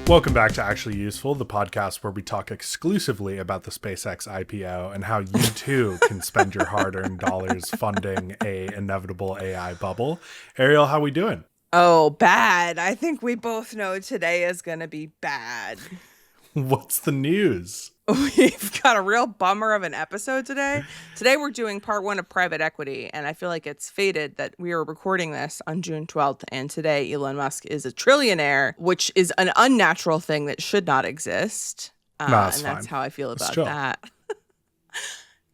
Welcome back to Actually Useful, the podcast where we talk exclusively about the SpaceX IPO and how you too can spend your hard-earned dollars funding a inevitable AI bubble. Ariel, how we doing? Oh, bad. I think we both know today is going to be bad. What's the news? We've got a real bummer of an episode today. Today we're doing part 1 of private equity, and I feel like it's fated that we are recording this on June 12th, and today Elon Musk is a trillionaire, which is an unnatural thing that should not exist. That's how I feel about that.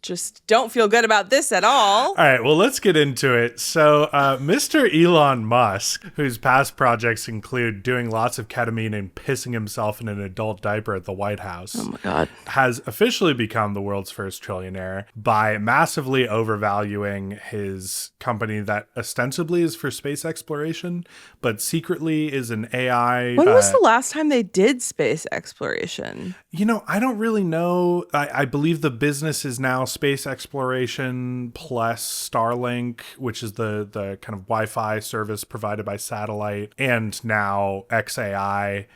Just don't feel good about this at all. All right, well, let's get into it. So Mr. Elon Musk, whose past projects include doing lots of ketamine and pissing himself in an adult diaper at the White House, oh my God, has officially become the world's first trillionaire by massively overvaluing his company that ostensibly is for space exploration, but secretly is an AI. When was the last time they did space exploration? You know, I don't really know. I believe the business is now space exploration plus Starlink, which is the kind of Wi-Fi service provided by satellite, and now XAI,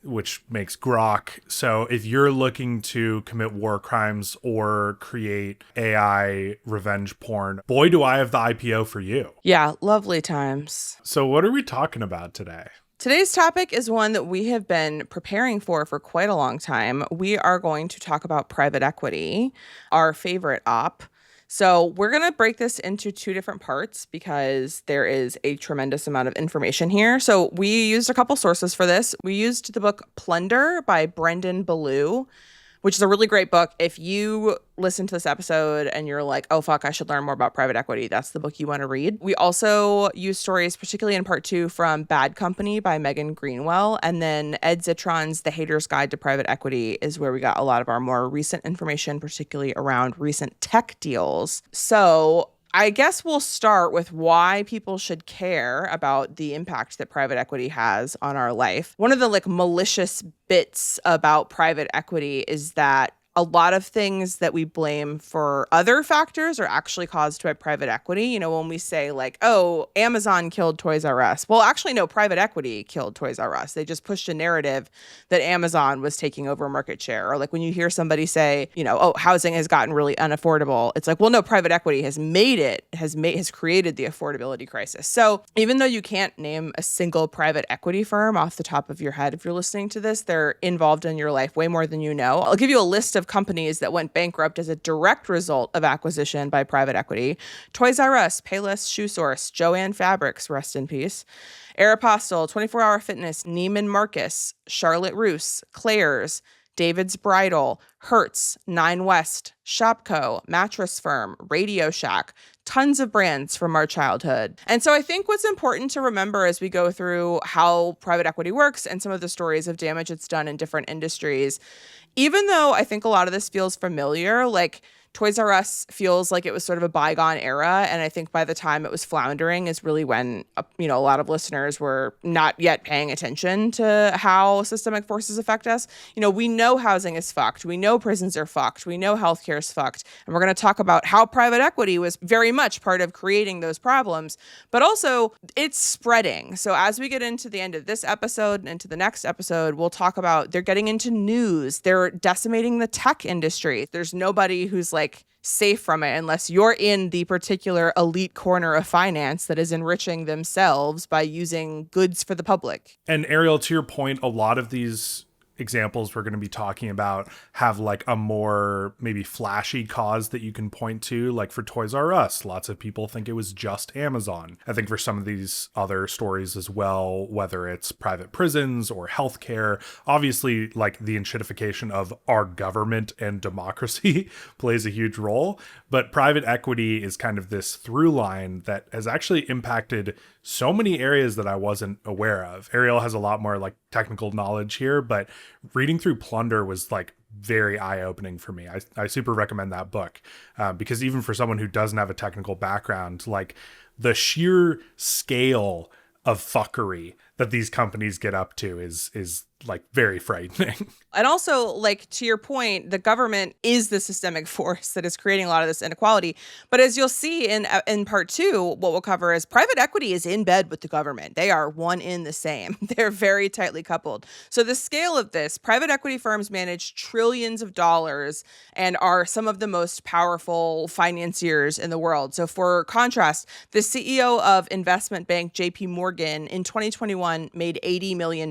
which makes Grok. So if you're looking to commit war crimes or create AI revenge porn, boy, do I have the IPO for you. Yeah, lovely times. So what are we talking about today? Today's topic is one that we have been preparing for quite a long time. We are going to talk about private equity, our favorite op. So we're going to break this into 2 different parts because there is a tremendous amount of information here. So we used a couple sources for this. We used the book Plunder by Ballou, which is a really great book. If you listen to this episode and you're like, oh, fuck, I should learn more about private equity, that's the book you want to read. We also use stories, particularly in part 2, from Bad Company by Megan Greenwell. And then Ed Zitron's The Hater's Guide to Private Equity is where we got a lot of our more recent information, particularly around recent tech deals. So I guess we'll start with why people should care about the impact that private equity has on our life. One of the malicious bits about private equity is that a lot of things that we blame for other factors are actually caused by private equity. You know, when we say oh, Amazon killed Toys R Us. Well, actually, no, private equity killed Toys R Us. They just pushed a narrative that Amazon was taking over market share. Or when you hear somebody say, oh, housing has gotten really unaffordable. It's well, no, private equity has created the affordability crisis. So even though you can't name a single private equity firm off the top of your head, if you're listening to this, they're involved in your life way more than you know. I'll give you a list of companies that went bankrupt as a direct result of acquisition by private equity: Toys R Us, Payless Shoe Source, Joann Fabrics, rest in peace, Aeropostale, 24 Hour Fitness, Neiman Marcus, Charlotte Russe, Claire's, David's Bridal, Hertz, Nine West, Shopko, Mattress Firm, Radio Shack, tons of brands from our childhood. And so I think what's important to remember as we go through how private equity works and some of the stories of damage it's done in different industries, even though I think a lot of this feels familiar, Toys R Us feels like it was sort of a bygone era. And I think by the time it was floundering is really when, a lot of listeners were not yet paying attention to how systemic forces affect us. We know housing is fucked. We know prisons are fucked. We know healthcare is fucked. And we're going to talk about how private equity was very much part of creating those problems, but also it's spreading. So as we get into the end of this episode and into the next episode, we'll talk about they're getting into news. They're decimating the tech industry. There's nobody who's safe from it unless you're in the particular elite corner of finance that is enriching themselves by using goods for the public. And Ariel, to your point, a lot of these examples we're going to be talking about have a more maybe flashy cause that you can point to. For Toys R Us, lots of people think it was just Amazon. I think for some of these other stories as well, whether it's private prisons or healthcare, obviously the enshittification of our government and democracy plays a huge role. But private equity is kind of this through line that has actually impacted so many areas that I wasn't aware of. Ariel has a lot more technical knowledge here, but reading through Plunder was very eye-opening for me. I super recommend that book because even for someone who doesn't have a technical background, the sheer scale of fuckery that these companies get up to is like very frightening. And also, like, to your point, the government is the systemic force that is creating a lot of this inequality. But as you'll see in part 2, what we'll cover is private equity is in bed with the government. They are one in the same. They're very tightly coupled. So the scale of this, private equity firms manage trillions of dollars and are some of the most powerful financiers in the world. So for contrast, the CEO of investment bank JP Morgan in 2021 made $80 million.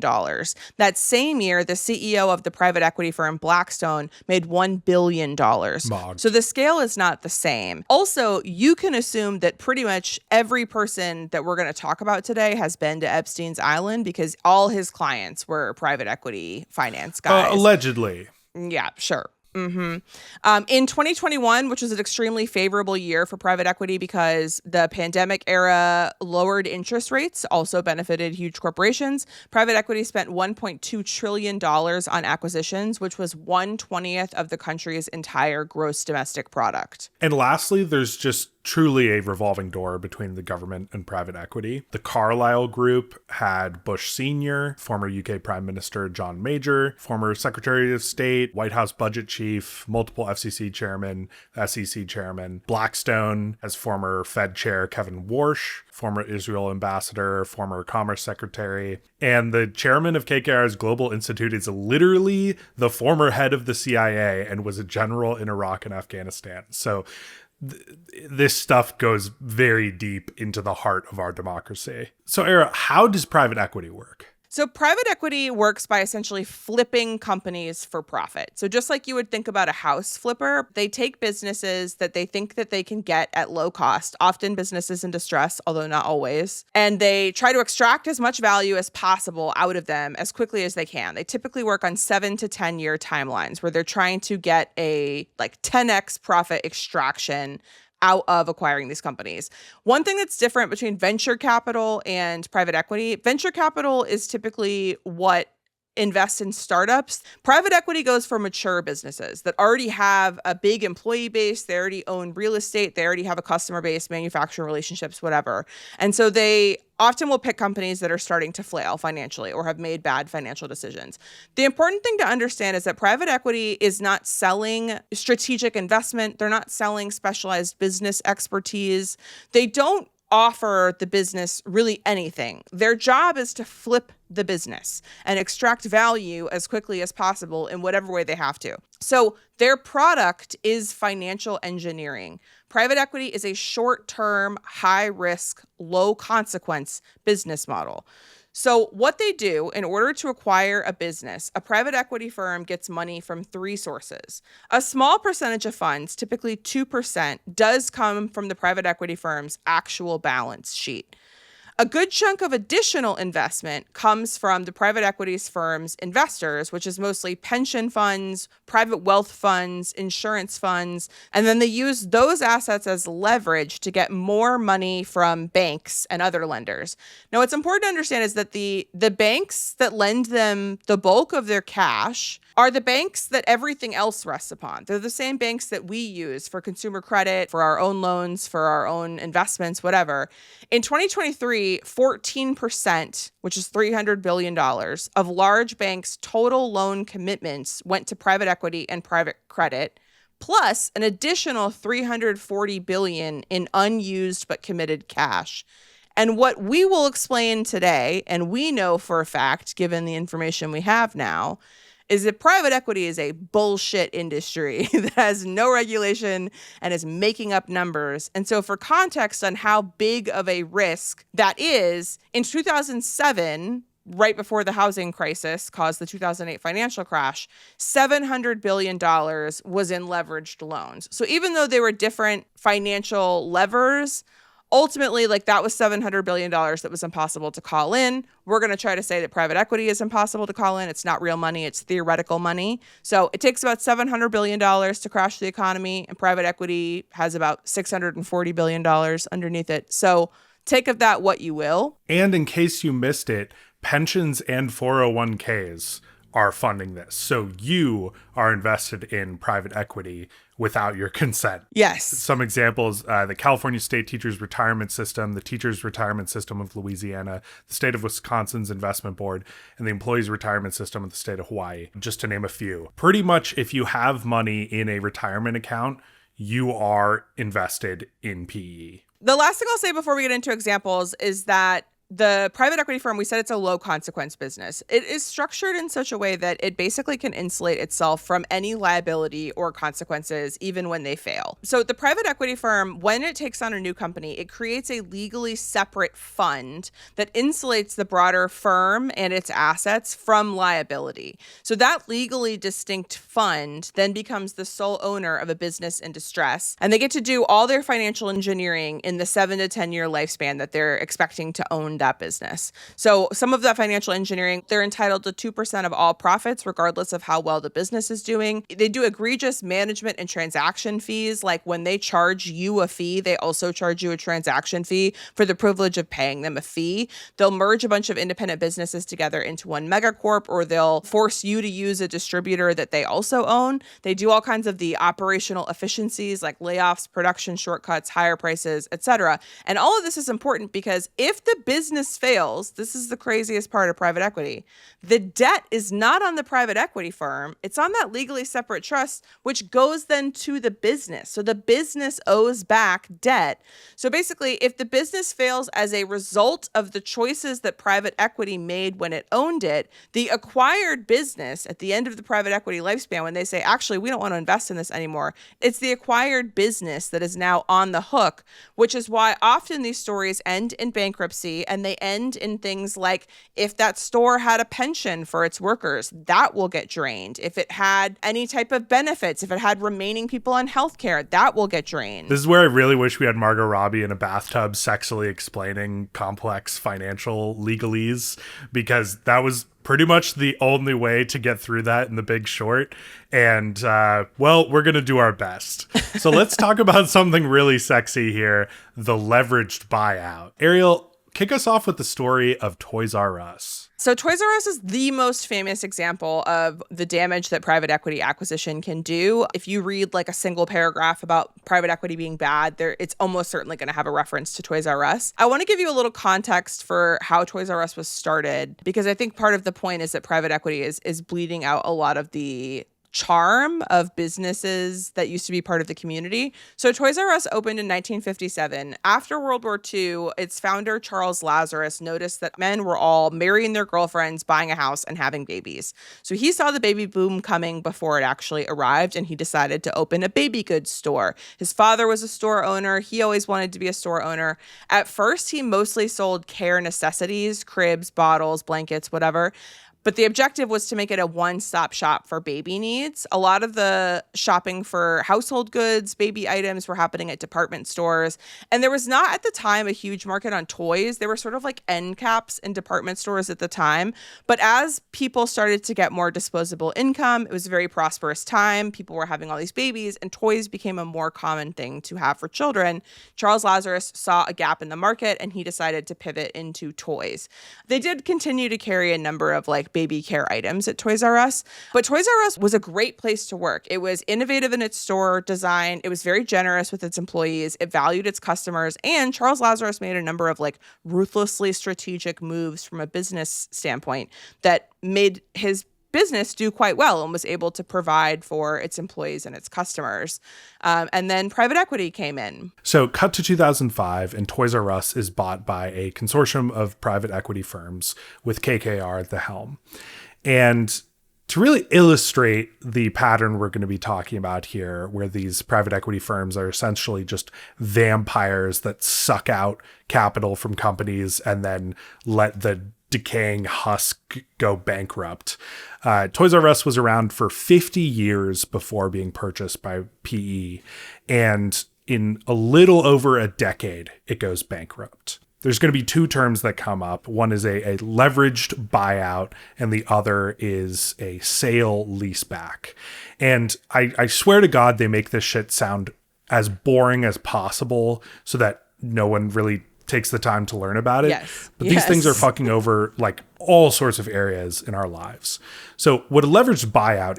That same year, the CEO of the private equity firm Blackstone made $1 billion. So the scale is not the same. Also, you can assume that pretty much every person that we're going to talk about today has been to Epstein's Island because all his clients were private equity finance guys. Allegedly. Yeah, sure. In 2021, which was an extremely favorable year for private equity because the pandemic era lowered interest rates, also benefited huge corporations. Private equity spent $1.2 trillion on acquisitions, which was 1/20th of the country's entire gross domestic product. And lastly, there's just truly a revolving door between the government and private equity. The Carlyle Group had Bush Sr., former UK Prime Minister John Major, former Secretary of State, White House Budget Chief, multiple FCC chairman, SEC chairman. Blackstone has former Fed Chair Kevin Warsh, former Israel ambassador, former Commerce Secretary. And the chairman of KKR's Global Institute is literally the former head of the CIA and was a general in Iraq and Afghanistan. So this stuff goes very deep into the heart of our democracy. So, Era, how does private equity work? So private equity works by essentially flipping companies for profit. So just like you would think about a house flipper, they take businesses that they think that they can get at low cost, often businesses in distress, although not always, and they try to extract as much value as possible out of them as quickly as they can. They typically work on 7 to 10 year timelines where they're trying to get a 10x profit extraction out of acquiring these companies. One thing that's different between venture capital and private equity, venture capital is typically what invests in startups. Private equity goes for mature businesses that already have a big employee base, they already own real estate, they already have a customer base, manufacturing relationships, whatever. And so they often will pick companies that are starting to flail financially or have made bad financial decisions. The important thing to understand is that private equity is not selling strategic investment. They're not selling specialized business expertise. They don't offer the business really anything. Their job is to flip the business and extract value as quickly as possible in whatever way they have to. So their product is financial engineering. Private equity is a short-term, high-risk, low-consequence business model. So what they do in order to acquire a business, a private equity firm gets money from 3 sources. A small percentage of funds, typically 2%, does come from the private equity firm's actual balance sheet. A good chunk of additional investment comes from the private equities firm's investors, which is mostly pension funds, private wealth funds, insurance funds, and then they use those assets as leverage to get more money from banks and other lenders. Now, what's important to understand is that the banks that lend them the bulk of their cash are the banks that everything else rests upon. They're the same banks that we use for consumer credit, for our own loans, for our own investments, whatever. In 2023, 14%, which is $300 billion, of large banks' total loan commitments went to private equity and private credit, plus an additional $340 billion in unused but committed cash. And what we will explain today, and we know for a fact, given the information we have now, is that private equity is a bullshit industry that has no regulation and is making up numbers. And so for context on how big of a risk that is, in 2007, right before the housing crisis caused the 2008 financial crash, $700 billion was in leveraged loans. So even though they were different financial levers, ultimately, that was $700 billion that was impossible to call in. We're going to try to say that private equity is impossible to call in. It's not real money. It's theoretical money. So it takes about $700 billion to crash the economy, and private equity has about $640 billion underneath it. So take of that what you will. And in case you missed it, pensions and 401ks are funding this. So you are invested in private equity without your consent. Yes. Some examples, the California State Teachers Retirement System, the Teachers Retirement System of Louisiana, the State of Wisconsin's Investment Board, and the Employees Retirement System of the state of Hawaii, just to name a few. Pretty much if you have money in a retirement account, you are invested in PE. The last thing I'll say before we get into examples is that the private equity firm, we said it's a low consequence business. It is structured in such a way that it basically can insulate itself from any liability or consequences, even when they fail. So the private equity firm, when it takes on a new company, it creates a legally separate fund that insulates the broader firm and its assets from liability. So that legally distinct fund then becomes the sole owner of a business in distress, and they get to do all their financial engineering in the 7 to 10 year lifespan that they're expecting to own that business. So some of that financial engineering, they're entitled to 2% of all profits, regardless of how well the business is doing. They do egregious management and transaction fees. Like when they charge you a fee, they also charge you a transaction fee for the privilege of paying them a fee. They'll merge a bunch of independent businesses together into one megacorp, or they'll force you to use a distributor that they also own. They do all kinds of the operational efficiencies like layoffs, production shortcuts, higher prices, etc. And all of this is important because if the business fails, this is the craziest part of private equity, the debt is not on the private equity firm, it's on that legally separate trust, which goes then to the business. So the business owes back debt. So basically, if the business fails as a result of the choices that private equity made when it owned it, the acquired business at the end of the private equity lifespan, when they say, actually, we don't want to invest in this anymore, it's the acquired business that is now on the hook, which is why often these stories end in bankruptcy, and they end in things like if that store had a pension for its workers, that will get drained. If it had any type of benefits, if it had remaining people on healthcare, that will get drained. This is where I really wish we had Margot Robbie in a bathtub sexily explaining complex financial legalese, because that was pretty much the only way to get through that in The Big Short. And, well, we're going to do our best. So let's talk about something really sexy here, the leveraged buyout. Ariel, kick us off with the story of Toys R Us. So Toys R Us is the most famous example of the damage that private equity acquisition can do. If you read like a single paragraph about private equity being bad, it's almost certainly going to have a reference to Toys R Us. I want to give you a little context for how Toys R Us was started, because I think part of the point is that private equity is bleeding out a lot of the charm of businesses that used to be part of the community. So Toys R Us opened in 1957. After World War II, its founder, Charles Lazarus, noticed that men were all marrying their girlfriends, buying a house, and having babies. So he saw the baby boom coming before it actually arrived, and he decided to open a baby goods store. His father was a store owner. He always wanted to be a store owner. At first, he mostly sold care necessities, cribs, bottles, blankets, whatever. But the objective was to make it a one-stop shop for baby needs. A lot of the shopping for household goods, baby items were happening at department stores. And there was not at the time a huge market on toys. They were sort of like end caps in department stores at the time. But as people started to get more disposable income, it was a very prosperous time. People were having all these babies, and toys became a more common thing to have for children. Charles Lazarus saw a gap in the market, and he decided to pivot into toys. They did continue to carry a number of like baby care items at Toys R Us, but Toys R Us was a great place to work. It was innovative in its store design. It was very generous with its employees. It valued its customers, and Charles Lazarus made a number of like ruthlessly strategic moves from a business standpoint that made his business do quite well and was able to provide for its employees and its customers. And then private equity came in. So cut to 2005, and Toys R Us is bought by a consortium of private equity firms with KKR at the helm. And to really illustrate the pattern we're going to be talking about here, where these private equity firms are essentially just vampires that suck out capital from companies and then let the decaying husk go bankrupt. Toys R Us was around for 50 years before being purchased by PE, and in a little over a decade, it goes bankrupt. There's going to be two terms that come up. One is a leveraged buyout, and the other is a sale leaseback. And I swear to God, they make this shit sound as boring as possible so that no one really takes the time to learn about it. Yes. But these things are fucking over like all sorts of areas in our lives. So what a leveraged buyout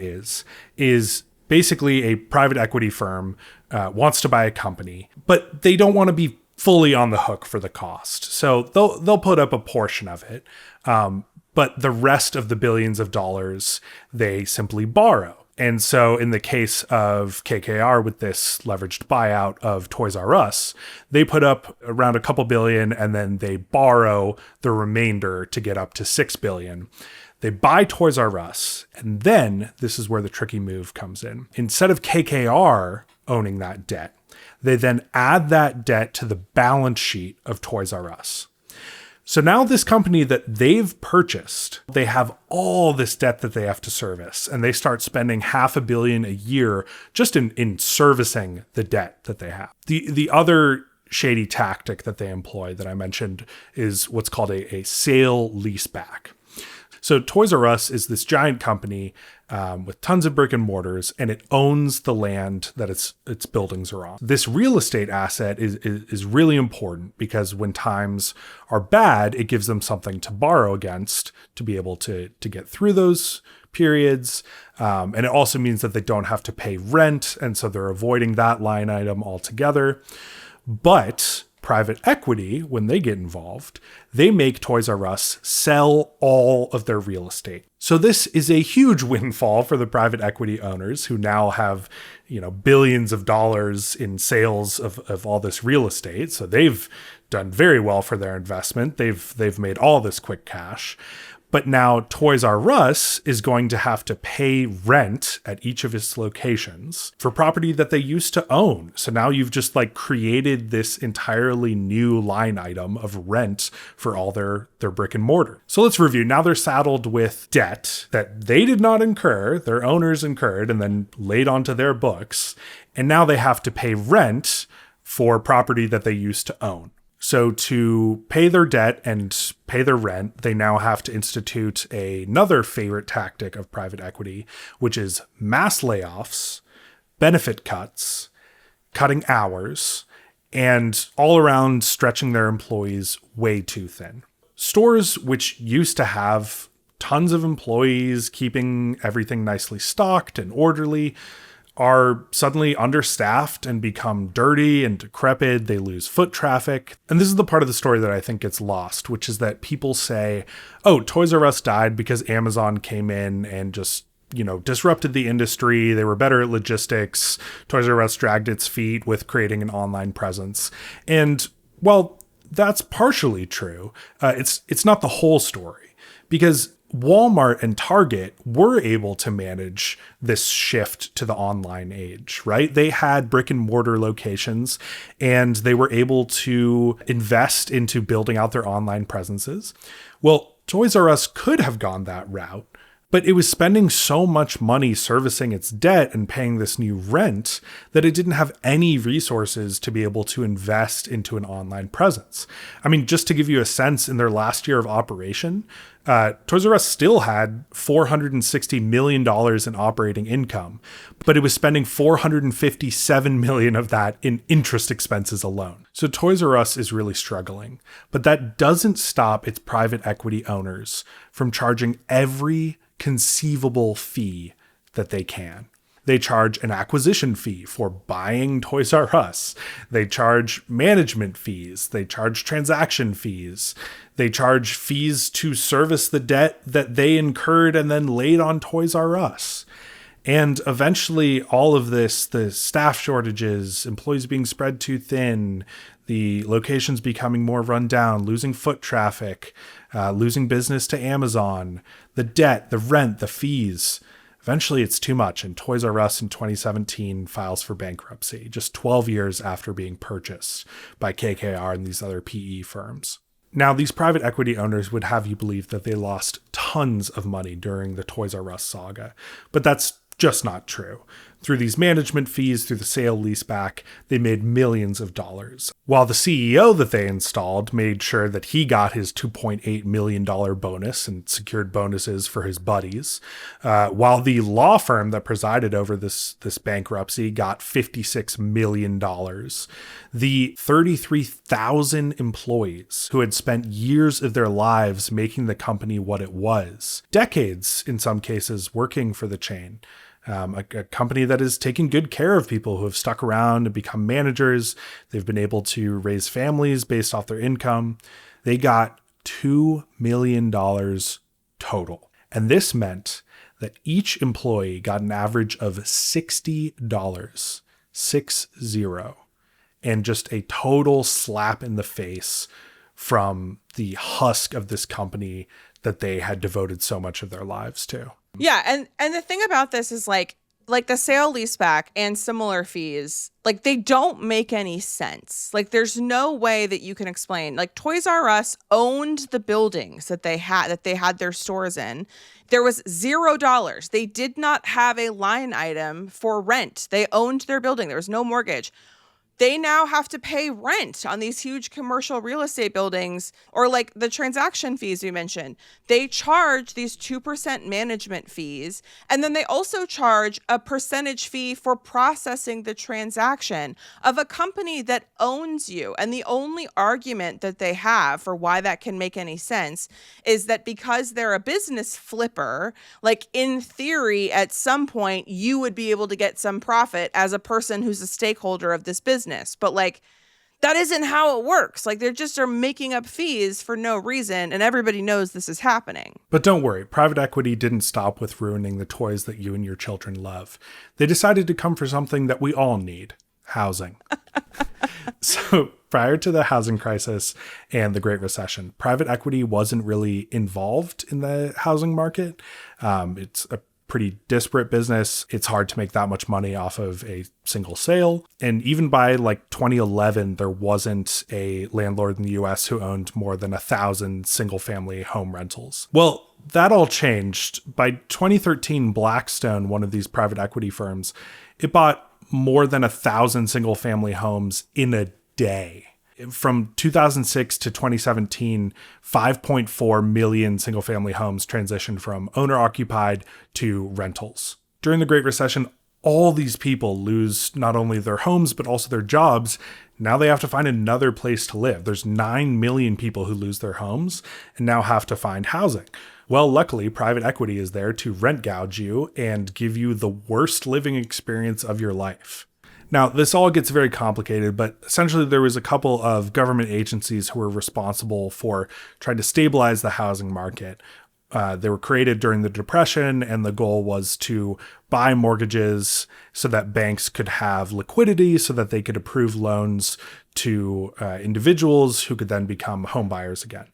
is basically a private equity firm wants to buy a company, but they don't want to be fully on the hook for the cost. So they'll put up a portion of it. But the rest of the billions of dollars, they simply borrow. And so in the case of KKR with this leveraged buyout of Toys R Us, they put up around a couple billion and then they borrow the remainder to get up to $6 billion. They buy Toys R Us, and then this is where the tricky move comes in. Instead of KKR owning that debt, they then add that debt to the balance sheet of Toys R Us. So now this company that they've purchased, they have all this debt that they have to service, and they start spending $500 million a year just in servicing the debt that they have. The other shady tactic that they employ that I mentioned is what's called a sale leaseback. So Toys R Us is this giant company with tons of brick and mortars, and it owns the land that its buildings are on. This real estate asset is really important because when times are bad, it gives them something to borrow against to be able to get through those periods. And it also means that they don't have to pay rent, and so they're avoiding that line item altogether. But private equity, when they get involved, they make Toys R Us sell all of their real estate. So this is a huge windfall for the private equity owners who now have, billions of dollars in sales of all this real estate. So they've done very well for their investment. They've made all this quick cash. But now Toys R Us is going to have to pay rent at each of its locations for property that they used to own. So now you've just created this entirely new line item of rent for all their brick and mortar. So let's review. Now they're saddled with debt that they did not incur, their owners incurred and then laid onto their books. And now they have to pay rent for property that they used to own. So to pay their debt and pay their rent, they now have to institute another favorite tactic of private equity, which is mass layoffs, benefit cuts, cutting hours, and all around stretching their employees way too thin. Stores which used to have tons of employees keeping everything nicely stocked and orderly are suddenly understaffed and become dirty and decrepit. They lose foot traffic. And this is the part of the story that I think gets lost, which is that people say, oh, Toys R Us died because Amazon came in and just, disrupted the industry. They were better at logistics. Toys R Us dragged its feet with creating an online presence. And well, that's partially true. It's not the whole story, because Walmart and Target were able to manage this shift to the online age, right? They had brick and mortar locations and they were able to invest into building out their online presences. Well, Toys R Us could have gone that route, but it was spending so much money servicing its debt and paying this new rent that it didn't have any resources to be able to invest into an online presence. I mean, just to give you a sense, in their last year of operation, Toys R Us still had $460 million in operating income, but it was spending $457 million of that in interest expenses alone. So Toys R Us is really struggling, but that doesn't stop its private equity owners from charging every conceivable fee that they can. They charge an acquisition fee for buying Toys R Us. They charge management fees. They charge transaction fees. They charge fees to service the debt that they incurred and then laid on Toys R Us. And eventually all of this, the staff shortages, employees being spread too thin, the locations becoming more run down, losing foot traffic, losing business to Amazon, the debt, the rent, the fees. Eventually it's too much, and Toys R Us in 2017 files for bankruptcy, just 12 years after being purchased by KKR and these other PE firms. Now, these private equity owners would have you believe that they lost tons of money during the Toys R Us saga, but that's just not true. Through these management fees, through the sale leaseback, they made millions of dollars. While the CEO that they installed made sure that he got his $2.8 million bonus and secured bonuses for his buddies, while the law firm that presided over this bankruptcy got $56 million, the 33,000 employees who had spent years of their lives making the company what it was, decades in some cases working for the chain, a company that is taking good care of people who have stuck around and become managers. They've been able to raise families based off their income. They got $2 million total. And this meant that each employee got an average of $60, 60, and just a total slap in the face from the husk of this company that they had devoted so much of their lives to. Yeah, and the thing about this is like the sale leaseback and similar fees, like they don't make any sense. Like there's no way that you can explain. Like Toys R Us owned the buildings that they had their stores in. There was $0. They did not have a line item for rent. They owned their building. There was no mortgage. They now have to pay rent on these huge commercial real estate buildings, or like the transaction fees we mentioned. They charge these 2% management fees, and then they also charge a percentage fee for processing the transaction of a company that owns you. And the only argument that they have for why that can make any sense is that because they're a business flipper, like in theory, at some point, you would be able to get some profit as a person who's a stakeholder of this business. But like, that isn't how it works. Like they just are making up fees for no reason, and everybody knows this is happening. But don't worry, private equity didn't stop with ruining the toys that you and your children love. They decided to come for something that we all need: housing. So prior to the housing crisis and the Great Recession, private equity wasn't really involved in the housing market. It's a pretty disparate business. It's hard to make that much money off of a single sale. And even by like 2011, there wasn't a landlord in the US who owned more than 1,000 single family home rentals. Well, that all changed. By 2013, Blackstone, one of these private equity firms, it bought more than 1,000 single family homes in a day. From 2006 to 2017, 5.4 million single-family homes transitioned from owner-occupied to rentals. During the Great Recession, all these people lose not only their homes, but also their jobs. Now they have to find another place to live. There's 9 million people who lose their homes and now have to find housing. Well, luckily, private equity is there to rent gouge you and give you the worst living experience of your life. Now, this all gets very complicated, but essentially there was a couple of government agencies who were responsible for trying to stabilize the housing market. They were created during the Depression, and the goal was to buy mortgages so that banks could have liquidity so that they could approve loans to individuals who could then become home buyers again.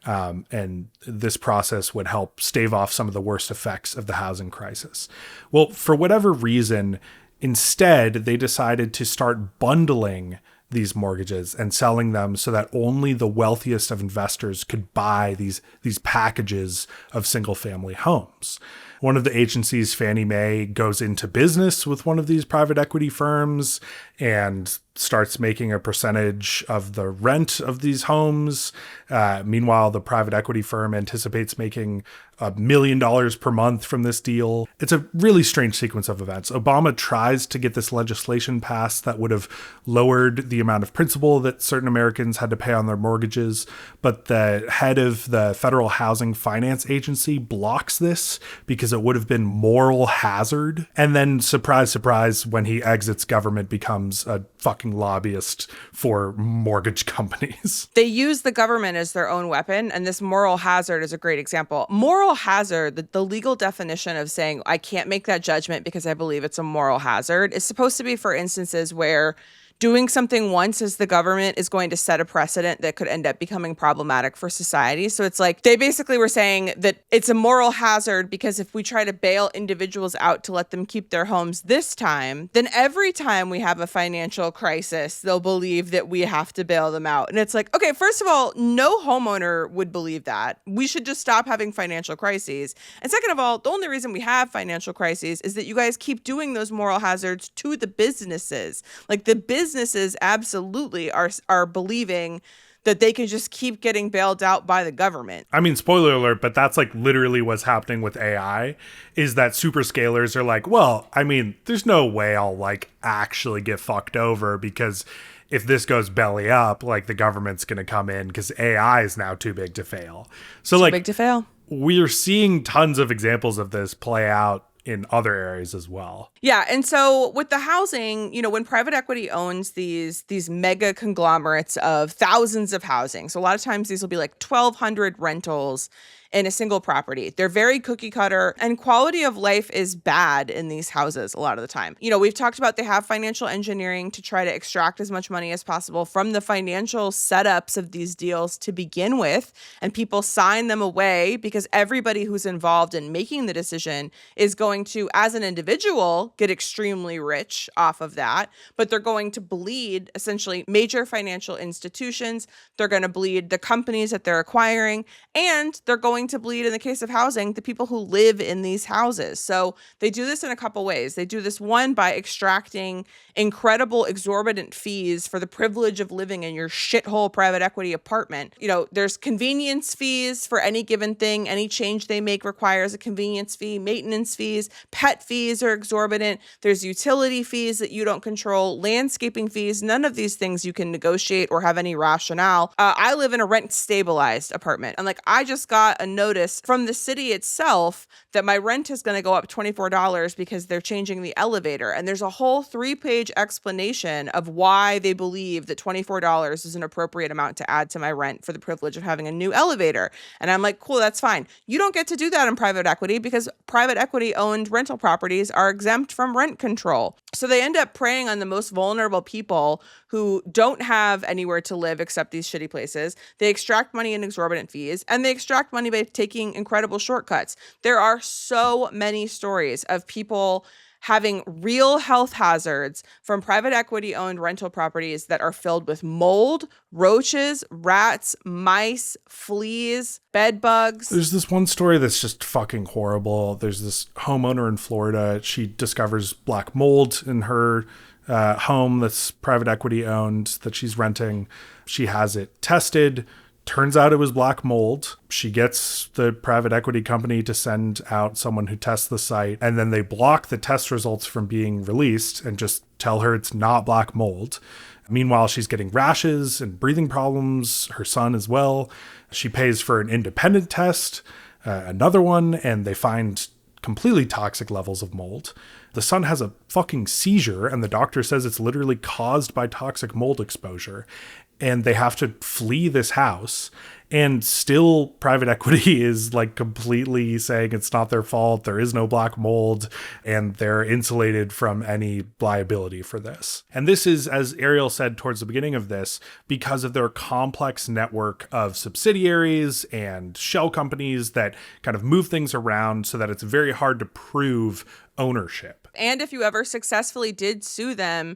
And this process would help stave off some of the worst effects of the housing crisis. Well, for whatever reason, instead, they decided to start bundling these mortgages and selling them so that only the wealthiest of investors could buy these packages of single-family homes. One of the agencies, Fannie Mae, goes into business with one of these private equity firms and starts making a percentage of the rent of these homes. Meanwhile, the private equity firm anticipates making $1 million per month from this deal. It's a really strange sequence of events. Obama tries to get this legislation passed that would have lowered the amount of principal that certain Americans had to pay on their mortgages, but the head of the Federal Housing Finance Agency blocks this because it would have been moral hazard. And then, surprise, surprise, when he exits government, becomes a fucking lobbyist for mortgage companies. They use the government as their own weapon, and this moral hazard is a great example. Moral hazard, the legal definition of saying I can't make that judgment because I believe it's a moral hazard, is supposed to be for instances where doing something once as the government is going to set a precedent that could end up becoming problematic for society. So it's like they basically were saying that it's a moral hazard because if we try to bail individuals out to let them keep their homes this time, then every time we have a financial crisis, they'll believe that we have to bail them out. And it's like, okay, first of all, no homeowner would believe that. We should just stop having financial crises. And second of all, the only reason we have financial crises is that you guys keep doing those moral hazards to the businesses. Like the businesses absolutely are believing that they can just keep getting bailed out by the government. I mean, spoiler alert, but that's like literally what's happening with AI is that superscalers are like, well, I mean, there's no way I'll like actually get fucked over because if this goes belly up, like the government's going to come in because AI is now too big to fail. So too big to fail. We're seeing tons of examples of this play out in other areas as well. Yeah. And so with the housing, when private equity owns these mega conglomerates of thousands of housing, so a lot of times these will be like 1,200 rentals in a single property. They're very cookie cutter and quality of life is bad in these houses a lot of the time. We've talked about they have financial engineering to try to extract as much money as possible from the financial setups of these deals to begin with. And people sign them away because everybody who's involved in making the decision is going to, as an individual, get extremely rich off of that. But they're going to bleed essentially major financial institutions. They're going to bleed the companies that they're acquiring, and they're going to bleed, in the case of housing, the people who live in these houses. So they do this in a couple ways. They do this, one, by extracting incredible exorbitant fees for the privilege of living in your shithole private equity apartment. There's convenience fees for any given thing. Any change they make requires a convenience fee. Maintenance fees, pet fees are exorbitant. There's utility fees that you don't control, landscaping fees. None of these things you can negotiate or have any rationale. I live in a rent stabilized apartment. And I just got a notice from the city itself that my rent is going to go up $24 because they're changing the elevator. And there's a whole 3-page explanation of why they believe that $24 is an appropriate amount to add to my rent for the privilege of having a new elevator. And I'm like, cool, that's fine. You don't get to do that in private equity because private equity owned rental properties are exempt from rent control. So they end up preying on the most vulnerable people who don't have anywhere to live except these shitty places. They extract money in exorbitant fees, and they extract money by taking incredible shortcuts. There are so many stories of people having real health hazards from private equity owned rental properties that are filled with mold, roaches, rats, mice, fleas, bed bugs. There's this one story that's just fucking horrible. There's this homeowner in Florida. She discovers black mold in her home that's private equity owned that she's renting. She has it tested. Turns out it was black mold. She gets the private equity company to send out someone who tests the site, and then they block the test results from being released and just tell her it's not black mold. Meanwhile, she's getting rashes and breathing problems, her son as well. She pays for an independent test, another one, and they find completely toxic levels of mold. The son has a fucking seizure, and the doctor says it's literally caused by toxic mold exposure. And they have to flee this house, and still private equity is completely saying it's not their fault. There is no black mold, and they're insulated from any liability for this. And this is, as Ariel said towards the beginning of this, because of their complex network of subsidiaries and shell companies that kind of move things around so that it's very hard to prove ownership. And if you ever successfully did sue them,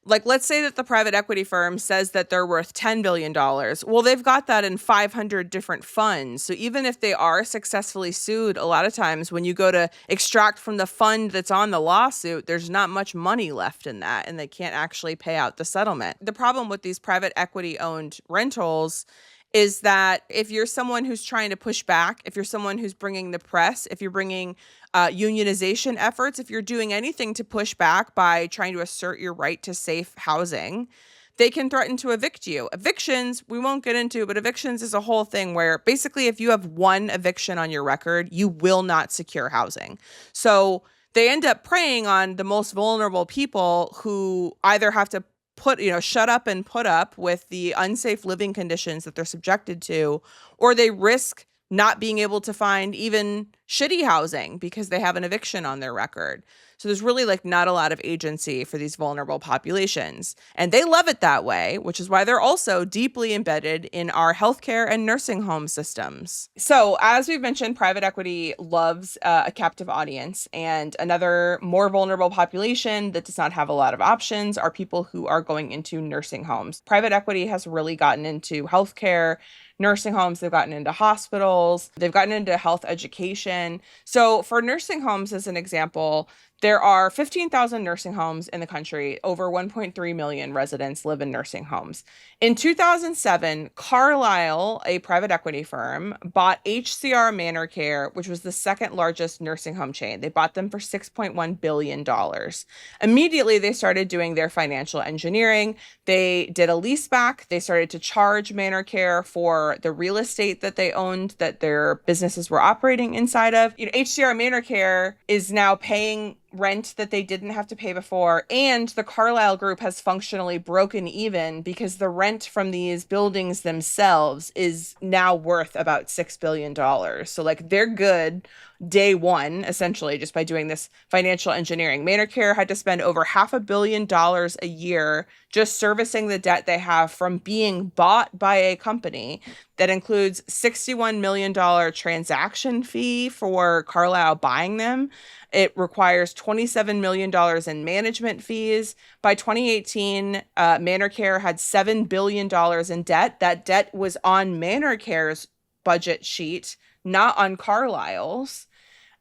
let's say that the private equity firm says that they're worth $10 billion. Well, they've got that in 500 different funds. So even if they are successfully sued, a lot of times when you go to extract from the fund that's on the lawsuit, there's not much money left in that, and they can't actually pay out the settlement. The problem with these private equity owned rentals is that if you're someone who's trying to push back, if you're someone who's bringing the press, if you're bringing unionization efforts, if you're doing anything to push back by trying to assert your right to safe housing, they can threaten to evict you. Evictions, we won't get into, but evictions is a whole thing where basically if you have one eviction on your record, you will not secure housing. So they end up preying on the most vulnerable people who either have to shut up and put up with the unsafe living conditions that they're subjected to, or they risk not being able to find even shitty housing because they have an eviction on their record. So there's really like not a lot of agency for these vulnerable populations. And they love it that way, which is why they're also deeply embedded in our healthcare and nursing home systems. So as we've mentioned, private equity loves a captive audience. And another more vulnerable population that does not have a lot of options are people who are going into nursing homes. Private equity has really gotten into healthcare, nursing homes, they've gotten into hospitals, they've gotten into health education. So for nursing homes, as an example, there are 15,000 nursing homes in the country. Over 1.3 million residents live in nursing homes. In 2007, Carlyle, a private equity firm, bought HCR Manor Care, which was the second largest nursing home chain. They bought them for $6.1 billion. Immediately, they started doing their financial engineering. They did a leaseback. They started to charge Manor Care for the real estate that they owned, that their businesses were operating inside of. HCR Manor Care is now paying rent that they didn't have to pay before, and the Carlyle Group has functionally broken even because the rent from these buildings themselves is now worth about $6 billion. So like they're good day one, essentially, just by doing this financial engineering. Manor Care had to spend over $500 million a year just servicing the debt they have from being bought by a company. That includes $61 million transaction fee for Carlyle buying them. It requires $27 million in management fees. By 2018, Manor Care had $7 billion in debt. That debt was on Manor Care's budget sheet, not on Carlyle's.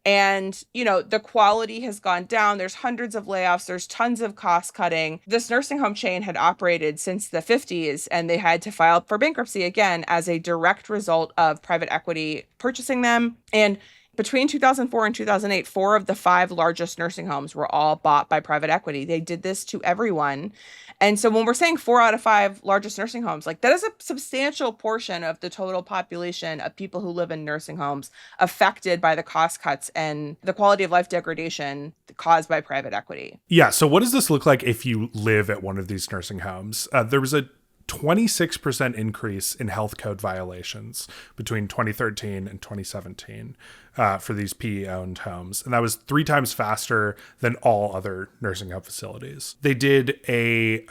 And, the quality has gone down. There's hundreds of layoffs. There's tons of cost cutting. This nursing home chain had operated since the 50s, and they had to file for bankruptcy again as a direct result of private equity purchasing them. And between 2004 and 2008, 4 of the 5 largest nursing homes were all bought by private equity. They did this to everyone. And so when we're saying 4 out of 5 largest nursing homes, like that is a substantial portion of the total population of people who live in nursing homes affected by the cost cuts and the quality of life degradation caused by private equity. Yeah. So what does this look like if you live at one of these nursing homes? There was a 26% increase in health code violations between 2013 and 2017 for these PE-owned homes. And that was 3 times faster than all other nursing home facilities. They did a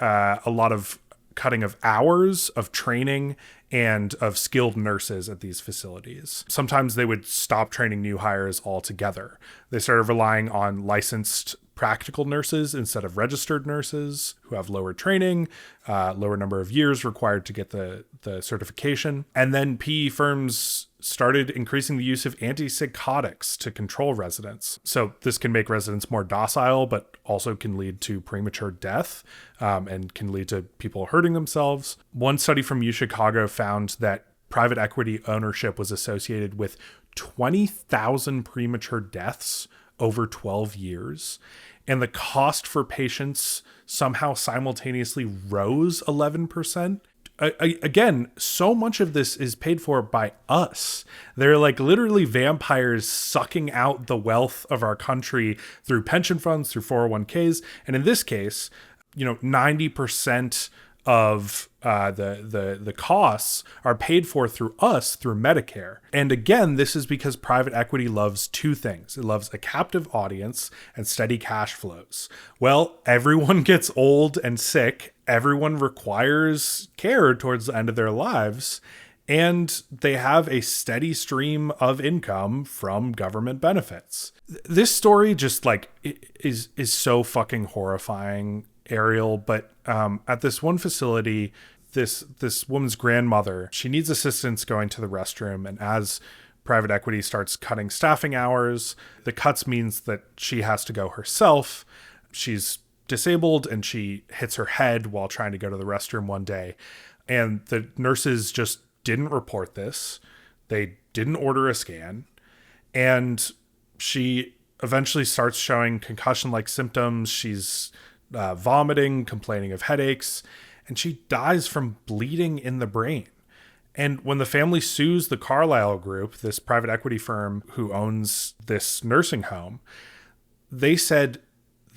lot of cutting of hours of training and of skilled nurses at these facilities. Sometimes they would stop training new hires altogether. They started relying on licensed practical nurses instead of registered nurses who have lower training, lower number of years required to get the certification. And then PE firms started increasing the use of antipsychotics to control residents. So this can make residents more docile, but also can lead to premature death and can lead to people hurting themselves. One study from UChicago found that private equity ownership was associated with 20,000 premature deaths over 12 years. And the cost for patients somehow simultaneously rose 11%. Again, so much of this is paid for by us. They're like literally vampires sucking out the wealth of our country through pension funds, through 401ks. And in this case, 90% of the costs are paid for through us, through Medicare. And again, this is because private equity loves 2 things. It loves a captive audience and steady cash flows. Well, everyone gets old and sick. Everyone requires care towards the end of their lives. And they have a steady stream of income from government benefits. This story just is so fucking horrifying, Ariel, but at this one facility, this woman's grandmother, she needs assistance going to the restroom, and as private equity starts cutting staffing hours, the cuts means that she has to go herself. She's disabled and she hits her head while trying to go to the restroom one day, and the nurses just didn't report this. They didn't order a scan, and she eventually starts showing concussion-like symptoms. She's vomiting, complaining of headaches, and she dies from bleeding in the brain. And when the family sues the Carlyle Group, this private equity firm who owns this nursing home, they said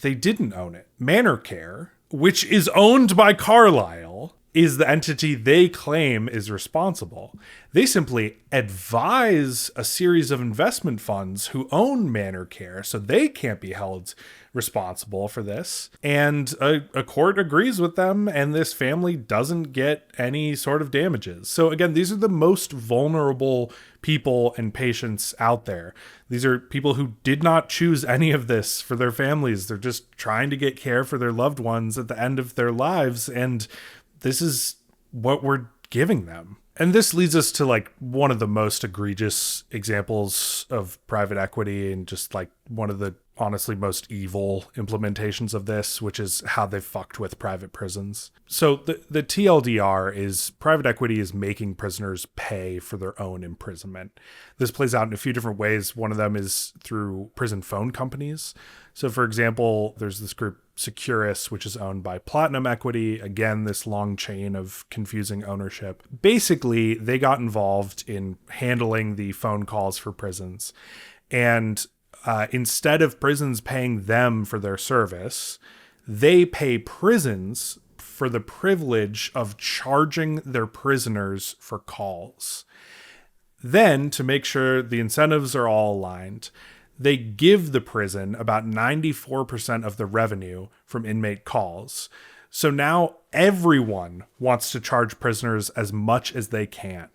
they didn't own it. Manor Care, which is owned by Carlyle, is the entity they claim is responsible. They simply advise a series of investment funds who own Manor Care, so they can't be held responsible for this. And a court agrees with them, and this family doesn't get any sort of damages. So again, these are the most vulnerable people and patients out there. These are people who did not choose any of this for their families. They're just trying to get care for their loved ones at the end of their lives, and this is what we're giving them. And this leads us to like one of the most egregious examples of private equity, and just like one of the honestly most evil implementations of this, which is how they fucked with private prisons. So the TLDR is private equity is making prisoners pay for their own imprisonment. This plays out in a few different ways. One of them is through prison phone companies. So for example, there's this group Securus, which is owned by Platinum Equity. Again, this long chain of confusing ownership. Basically, they got involved in handling the phone calls for prisons. And instead of prisons paying them for their service, they pay prisons for the privilege of charging their prisoners for calls. Then, to make sure the incentives are all aligned, they give the prison about 94% of the revenue from inmate calls. So now everyone wants to charge prisoners as much as they can.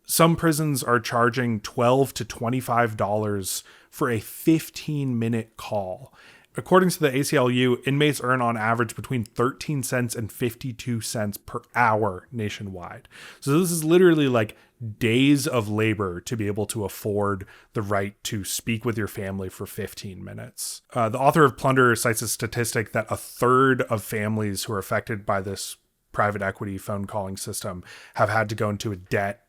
Some prisons are charging $12 to $25 for a 15-minute call. According to the ACLU, inmates earn on average between 13 cents and 52 cents per hour nationwide. So this is literally like days of labor to be able to afford the right to speak with your family for 15 minutes. The author of Plunder cites a statistic that a third of families who are affected by this private equity phone calling system have had to go into a debt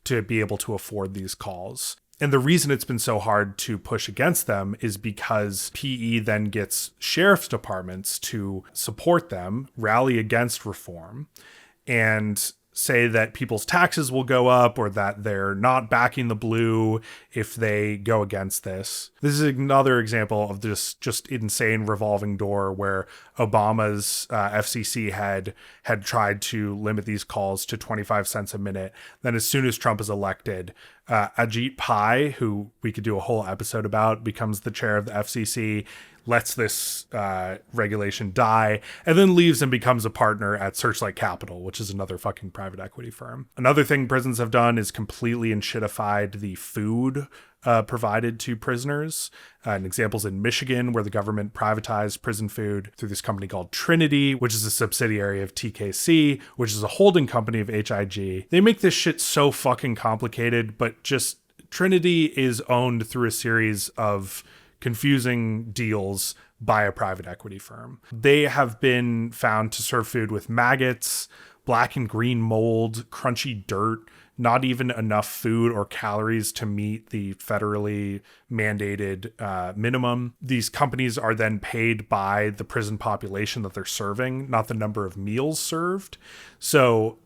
to be able to afford these calls. And the reason it's been so hard to push against them is because PE then gets sheriff's departments to support them, rally against reform, and say that people's taxes will go up, or that they're not backing the blue if they go against this. This is another example of this just insane revolving door where Obama's FCC had tried to limit these calls to 25 cents a minute. Then as soon as Trump is elected, Ajit Pai, who we could do a whole episode about, becomes the chair of the FCC, lets this regulation die, and then leaves and becomes a partner at Searchlight Capital, which is another fucking private equity firm. Another thing prisons have done is completely enshittified the food provided to prisoners. An example's in Michigan, where the government privatized prison food through this company called Trinity, which is a subsidiary of TKC, which is a holding company of HIG. They make this shit so fucking complicated, but just Trinity is owned through a series of confusing deals by a private equity firm. They have been found to serve food with maggots, black and green mold, crunchy dirt, not even enough food or calories to meet the federally mandated minimum. These companies are then paid by the prison population that they're serving, not the number of meals served. So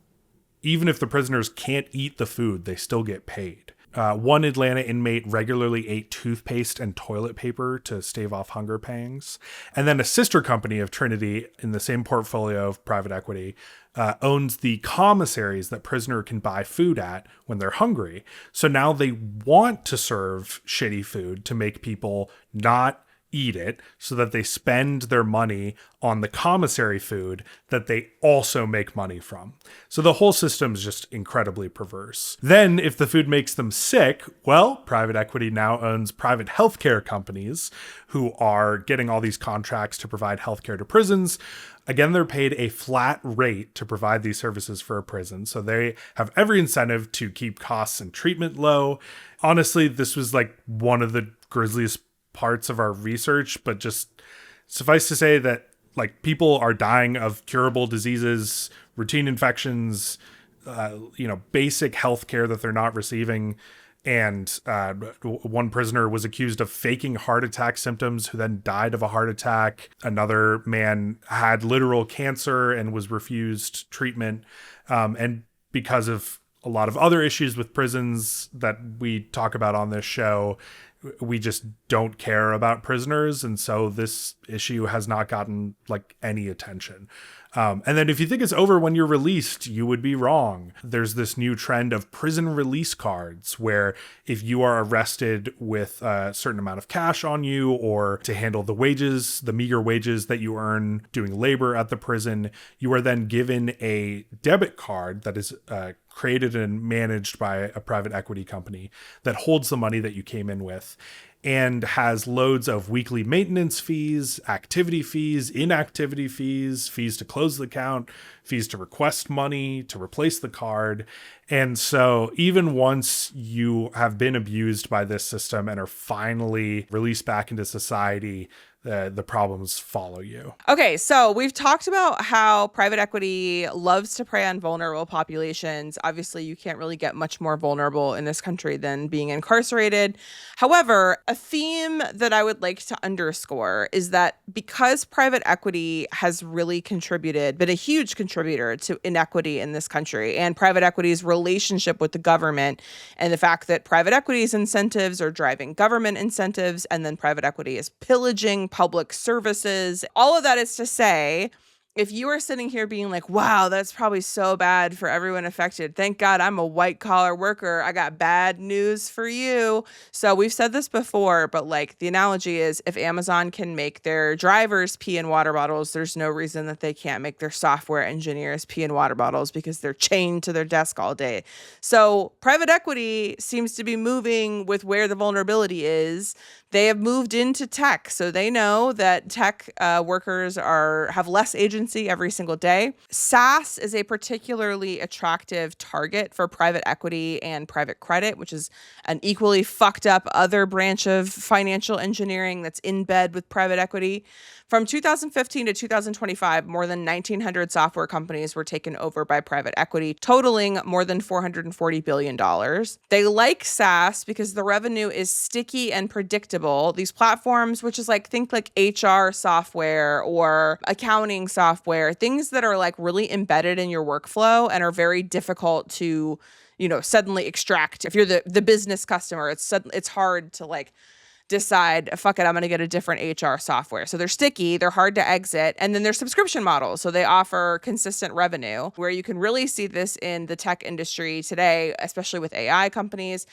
even if the prisoners can't eat the food, they still get paid. One Atlanta inmate regularly ate toothpaste and toilet paper to stave off hunger pangs. And then a sister company of Trinity in the same portfolio of private equity owns the commissaries that prisoner can buy food at when they're hungry. So now they want to serve shitty food to make people not eat it, so that they spend their money on the commissary food that they also make money from. So the whole system is just incredibly perverse. Then if the food makes them sick, well, private equity now owns private healthcare companies who are getting all these contracts to provide healthcare to prisons. Again, they're paid a flat rate to provide these services for a prison. So they have every incentive to keep costs and treatment low. Honestly, this was like one of the grisliest parts of our research, but just suffice to say that like people are dying of curable diseases, routine infections, basic health care that they're not receiving. And one prisoner was accused of faking heart attack symptoms, who then died of a heart attack. Another man had literal cancer and was refused treatment. And because of a lot of other issues with prisons that we talk about on this show, we just don't care about prisoners. And so this issue has not gotten like any attention. And then if you think it's over when you're released, you would be wrong. There's this new trend of prison release cards where if you are arrested with a certain amount of cash on you or to handle the wages, the meager wages that you earn doing labor at the prison, you are then given a debit card that is created and managed by a private equity company that holds the money that you came in with and has loads of weekly maintenance fees, activity fees, inactivity fees, fees to close the account, fees to request money, to replace the card. And so even once you have been abused by this system and are finally released back into society, the problems follow you. Okay, so we've talked about how private equity loves to prey on vulnerable populations. Obviously, you can't really get much more vulnerable in this country than being incarcerated. However, a theme that I would like to underscore is that because private equity has really contributed, been a huge contributor to inequity in this country, and private equity's relationship with the government, and the fact that private equity's incentives are driving government incentives, and then private equity is pillaging public services. All of that is to say, if you are sitting here being like, wow, that's probably so bad for everyone affected. Thank God I'm a white collar worker. I got bad news for you. So we've said this before, but like the analogy is if Amazon can make their drivers pee in water bottles, there's no reason that they can't make their software engineers pee in water bottles because they're chained to their desk all day. So private equity seems to be moving with where the vulnerability is. They have moved into tech, so they know that tech workers have less agency every single day. SaaS is a particularly attractive target for private equity and private credit, which is an equally fucked up other branch of financial engineering that's in bed with private equity. From 2015 to 2025, more than 1,900 software companies were taken over by private equity, totaling more than $440 billion. They like SaaS because the revenue is sticky and predictable. These platforms, which is think HR software or accounting software, things that are really embedded in your workflow and are very difficult to, suddenly extract. If you're the business customer, it's hard to decide, fuck it, I'm going to get a different HR software. So they're sticky, they're hard to exit. And then they're subscription models. So they offer consistent revenue, where you can really see this in the tech industry today, especially with AI companies.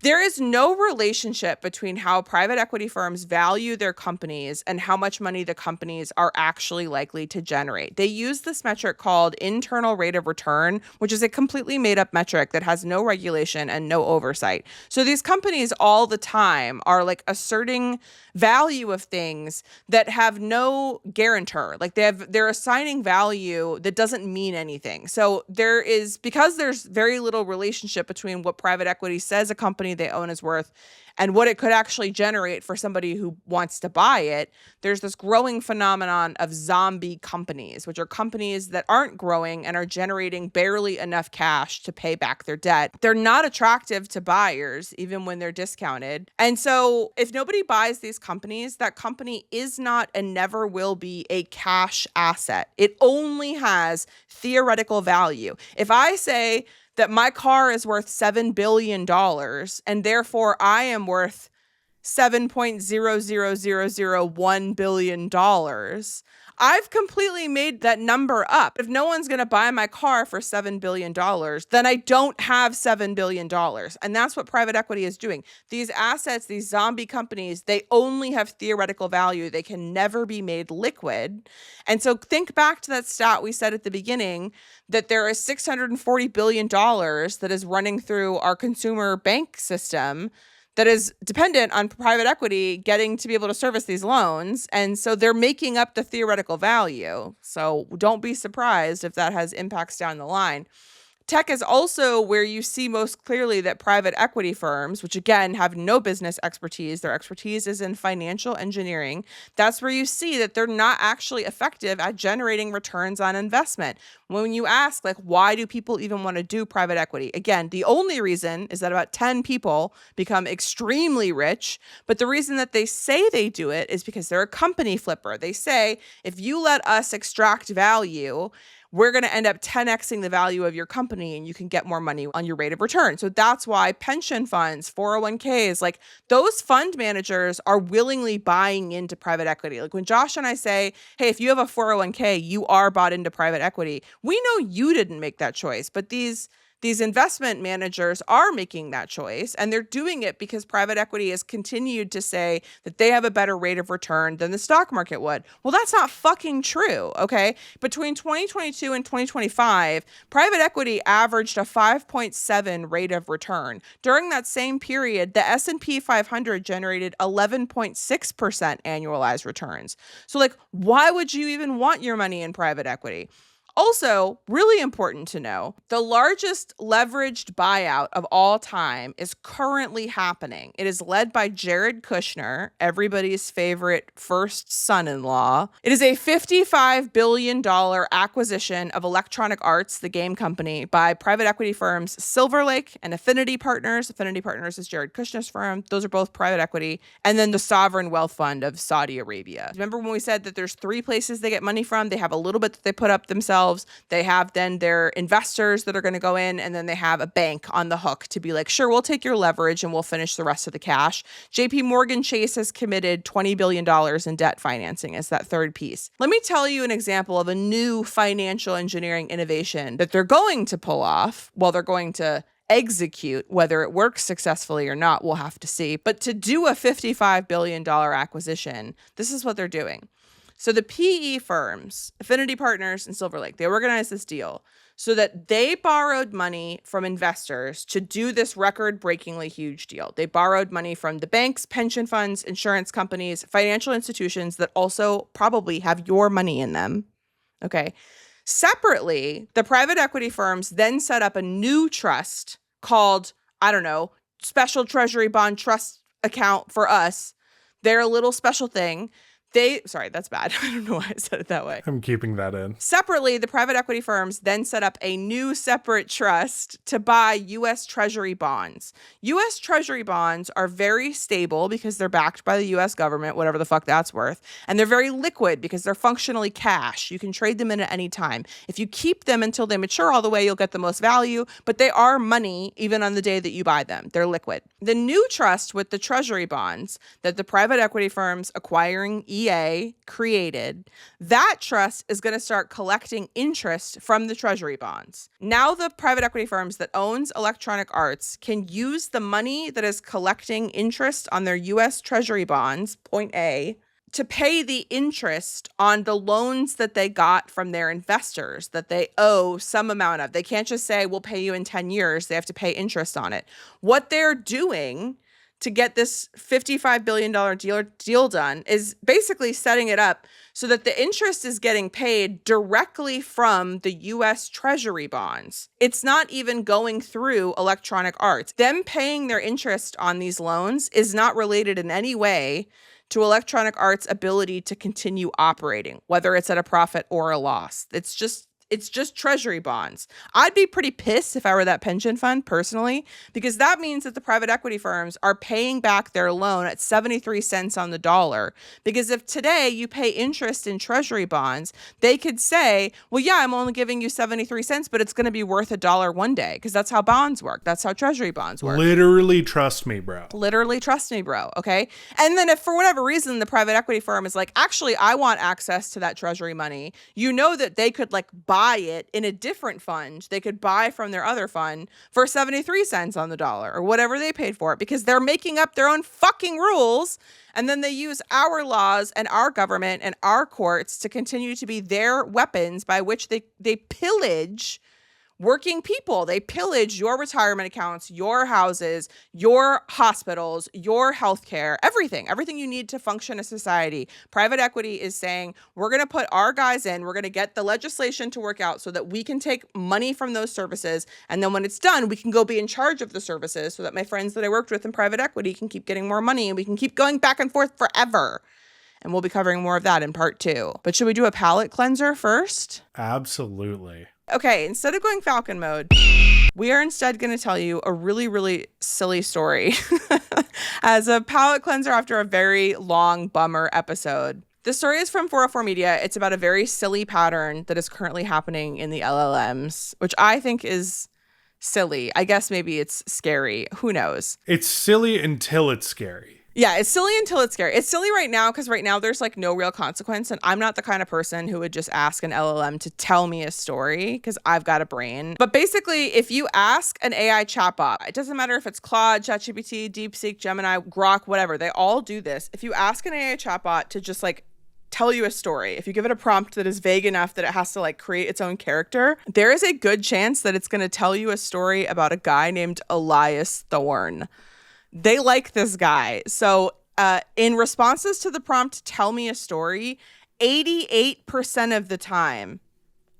There is no relationship between how private equity firms value their companies and how much money the companies are actually likely to generate. They use this metric called internal rate of return, which is a completely made up metric that has no regulation and no oversight. So these companies all the time are asserting value of things that have no guarantor. They're assigning value that doesn't mean anything. So because there's very little relationship between what private equity says a company they own is worth and what it could actually generate for somebody who wants to buy it, there's this growing phenomenon of zombie companies, which are companies that aren't growing and are generating barely enough cash to pay back their debt. They're not attractive to buyers, even when they're discounted. And so if nobody buys these companies, that company is not and never will be a cash asset. It only has theoretical value. If I say that my car is worth $7 billion and therefore I am worth $7.00001 billion, I've completely made that number up. If no one's going to buy my car for $7 billion, then I don't have $7 billion. And that's what private equity is doing. These assets, these zombie companies, they only have theoretical value. They can never be made liquid. And so think back to that stat we said at the beginning, that there is $640 billion that is running through our consumer bank system that is dependent on private equity getting to be able to service these loans. And so they're making up the theoretical value. So don't be surprised if that has impacts down the line. Tech is also where you see most clearly that private equity firms, which again have no business expertise, their expertise is in financial engineering. That's where you see that they're not actually effective at generating returns on investment. When you ask, why do people even want to do private equity? Again, the only reason is that about 10 people become extremely rich. But the reason that they say they do it is because they're a company flipper. They say, if you let us extract value, we're going to end up 10xing the value of your company and you can get more money on your rate of return. So that's why pension funds, 401ks, like those fund managers are willingly buying into private equity. Like when Josh and I say, hey, if you have a 401k, you are bought into private equity. We know you didn't make that choice, but these investment managers are making that choice, and they're doing it because private equity has continued to say that they have a better rate of return than the stock market would. Well, that's not fucking true, okay? Between 2022 and 2025, private equity averaged a 5.7 rate of return. During that same period, the S&P 500 generated 11.6% annualized returns. So, like, why would you even want your money in private equity? Also, really important to know, the largest leveraged buyout of all time is currently happening. It is led by Jared Kushner, everybody's favorite first son-in-law. It is a $55 billion acquisition of Electronic Arts, the game company, by private equity firms Silver Lake and Affinity Partners. Affinity Partners is Jared Kushner's firm. Those are both private equity. And then the Sovereign Wealth Fund of Saudi Arabia. Remember when we said that there's 3 places they get money from? They have a little bit that they put up themselves. They have then their investors that are going to go in, and then they have a bank on the hook to be like, sure, we'll take your leverage and we'll finish the rest of the cash. JP Morgan Chase has committed $20 billion in debt financing as that third piece. Let me tell you an example of a new financial engineering innovation that they're going to pull off. Well, they're going to execute. Whether it works successfully or not, we'll have to see. But to do a $55 billion acquisition, this is what they're doing. So the PE firms, Affinity Partners and Silver Lake, they organized this deal so that they borrowed money from investors to do this record-breakingly huge deal. They borrowed money from the banks, pension funds, insurance companies, financial institutions that also probably have your money in them. Okay. Separately, the private equity firms then set up a new trust called, I don't know, Special Treasury Bond Trust Account for us. They're a little special thing. Sorry, that's bad. I don't know why I said it that way. I'm keeping that in. Separately, the private equity firms then set up a new separate trust to buy U.S. Treasury bonds. U.S. Treasury bonds are very stable because they're backed by the U.S. government, whatever the fuck that's worth. And they're very liquid because they're functionally cash. You can trade them in at any time. If you keep them until they mature all the way, you'll get the most value, but they are money even on the day that you buy them. They're liquid. The new trust with the Treasury bonds that the private equity firms acquiring EA created, that trust is going to start collecting interest from the Treasury bonds. Now the private equity firms that owns Electronic Arts can use the money that is collecting interest on their U.S. Treasury bonds, point A, to pay the interest on the loans that they got from their investors that they owe some amount of. They can't just say, we'll pay you in 10 years. They have to pay interest on it. What they're doing to get this $55 billion deal done is basically setting it up so that the interest is getting paid directly from the U.S. Treasury bonds. It's not even going through Electronic Arts. Them paying their interest on these loans is not related in any way to Electronic Arts' ability to continue operating, whether it's at a profit or a loss. It's just Treasury bonds. I'd be pretty pissed if I were that pension fund personally, because that means that the private equity firms are paying back their loan at 73 cents on the dollar. Because if today you pay interest in Treasury bonds, they could say, well, yeah, I'm only giving you 73 cents, but it's going to be worth $1 one day, because that's how bonds work. That's how Treasury bonds work. Literally trust me, bro. Literally trust me, bro. Okay. And then if for whatever reason the private equity firm is like, actually, I want access to that Treasury money, you know that they could like buy it in a different fund. They could buy from their other fund for 73 cents on the dollar or whatever they paid for it, because they're making up their own fucking rules. And then they use our laws and our government and our courts to continue to be their weapons by which they pillage working people. They pillage your retirement accounts, your houses, your hospitals, your healthcare, everything you need to function as society. Private equity is saying, we're going to put our guys in, we're going to get the legislation to work out so that we can take money from those services. And then when it's done, we can go be in charge of the services so that my friends that I worked with in private equity can keep getting more money and we can keep going back and forth forever. And we'll be covering more of that in part 2. But should we do a palate cleanser first? Absolutely. Okay, instead of going Falcon mode, we are instead going to tell you a really, really silly story as a palate cleanser after a very long bummer episode. The story is from 404 Media. It's about a very silly pattern that is currently happening in the LLMs, which I think is silly. I guess maybe it's scary. Who knows? It's silly until it's scary. Yeah, it's silly until it's scary. It's silly right now because right now there's like no real consequence. And I'm not the kind of person who would just ask an LLM to tell me a story because I've got a brain. But basically, if you ask an AI chatbot, it doesn't matter if it's Claude, ChatGPT, DeepSeek, Gemini, Grok, whatever, they all do this. If you ask an AI chatbot to just like tell you a story, if you give it a prompt that is vague enough that it has to like create its own character, there is a good chance that it's going to tell you a story about a guy named Elias Thorne. They like this guy. So in responses to the prompt, tell me a story, 88% of the time,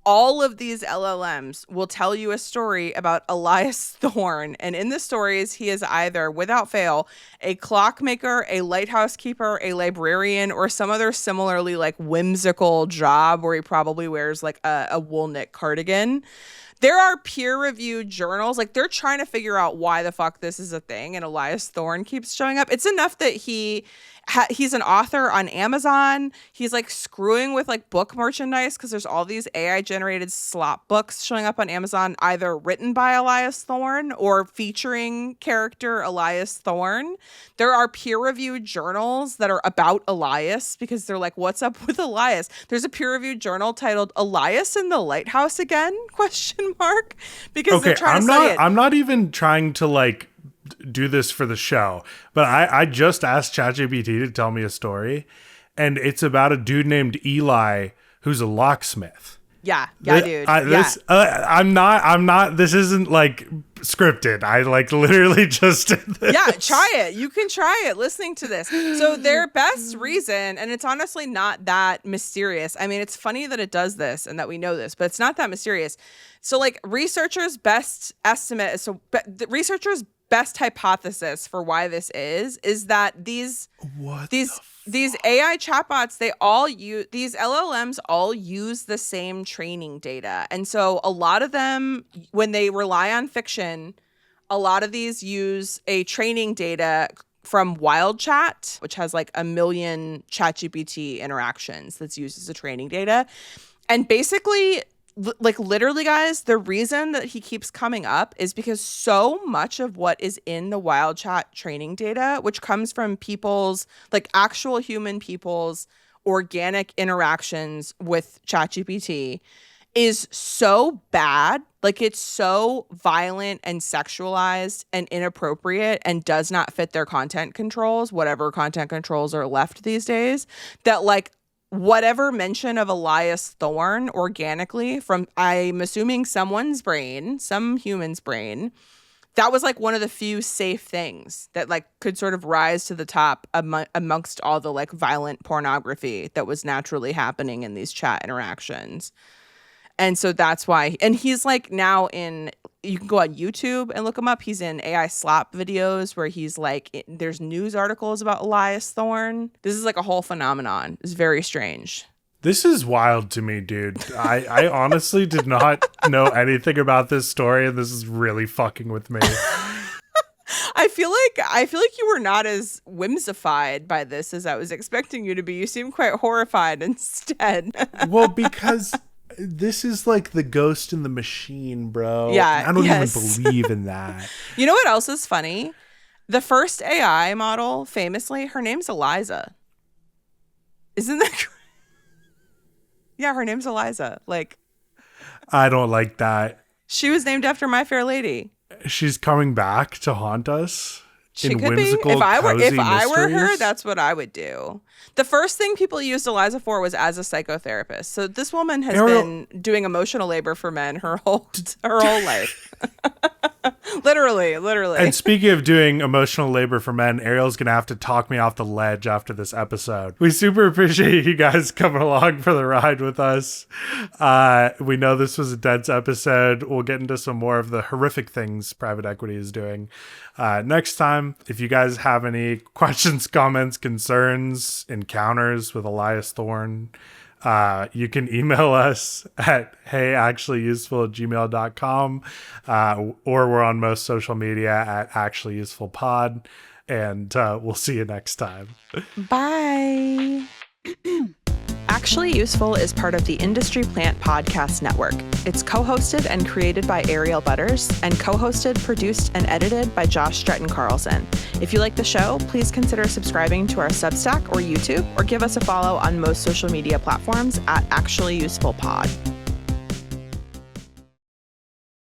all of these LLMs will tell you a story about Elias Thorne. And in the stories, he is either, without fail, a clockmaker, a lighthouse keeper, a librarian, or some other similarly like whimsical job where he probably wears like a wool knit cardigan. There are peer-reviewed journals, like they're trying to figure out why the fuck this is a thing, and Elias Thorne keeps showing up. It's enough that he's an author on Amazon. He's like screwing with like book merchandise because there's all these AI-generated slop books showing up on Amazon, either written by Elias Thorne or featuring character Elias Thorne. There are peer-reviewed journals that are about Elias because they're like, what's up with Elias? There's a peer-reviewed journal titled Elias in the Lighthouse Again? Because they're trying to study it. I'm not even trying to like do this for the show, but I just asked ChatGPT to tell me a story, and it's about a dude named Eli who's a locksmith. Yeah, dude. I'm not. This isn't like scripted. I like literally just did this. Yeah, try it. You can try it listening to this. So their best reason, and it's honestly not that mysterious. I mean, it's funny that it does this and that we know this, but it's not that mysterious. So like researchers' best estimate, the researchers' best hypothesis for why this is that these AI chatbots, these LLMs all use the same training data. And so a lot of them, when they rely on fiction, a lot of these use a training data from Wild Chat, which has like 1 million ChatGPT interactions that's used as a training data. And basically, like literally, guys, the reason that he keeps coming up is because so much of what is in the Wild Chat training data, which comes from people's, like actual human people's organic interactions with ChatGPT, is so bad. Like it's so violent and sexualized and inappropriate and does not fit their content controls, whatever content controls are left these days, that like whatever mention of Elias Thorne organically from, I'm assuming someone's brain, some human's brain, that was like one of the few safe things that like could sort of rise to the top amongst all the like violent pornography that was naturally happening in these chat interactions. And so that's why, and he's like now you can go on YouTube and look him up. He's in AI slop videos where he's like, there's news articles about Elias Thorne. This is like a whole phenomenon. It's very strange. This is wild to me, dude. I honestly did not know anything about this story, and this is really fucking with me. I feel like you were not as whimsified by this as I was expecting you to be. You seem quite horrified instead. Well, because this is like the ghost in the machine, bro. Yeah, I don't even believe in that. You know what else is funny? The first AI model, famously, her name's Eliza. Isn't that crazy? Yeah, her name's Eliza. Like, I don't like that. She was named after My Fair Lady. She's coming back to haunt us. She could be. If I were her, that's what I would do. The first thing people used Eliza for was as a psychotherapist. So this woman has been doing emotional labor for men her whole life. Literally. And speaking of doing emotional labor for men, Ariel's going to have to talk me off the ledge after this episode. We super appreciate you guys coming along for the ride with us. We know this was a dense episode. We'll get into some more of the horrific things private equity is doing next time. If you guys have any questions, comments, concerns, encounters with Elias Thorne, you can email us at heyactuallyuseful@gmail.com, or we're on most social media at actuallyusefulpod, and we'll see you next time. Bye. Actually Useful is part of the Industry Plant Podcast Network. It's co-hosted and created by Ariel Butters and co-hosted, produced, and edited by Josh Stretton Carlson. If you like the show, please consider subscribing to our Substack or YouTube, or give us a follow on most social media platforms at Actually Useful Pod.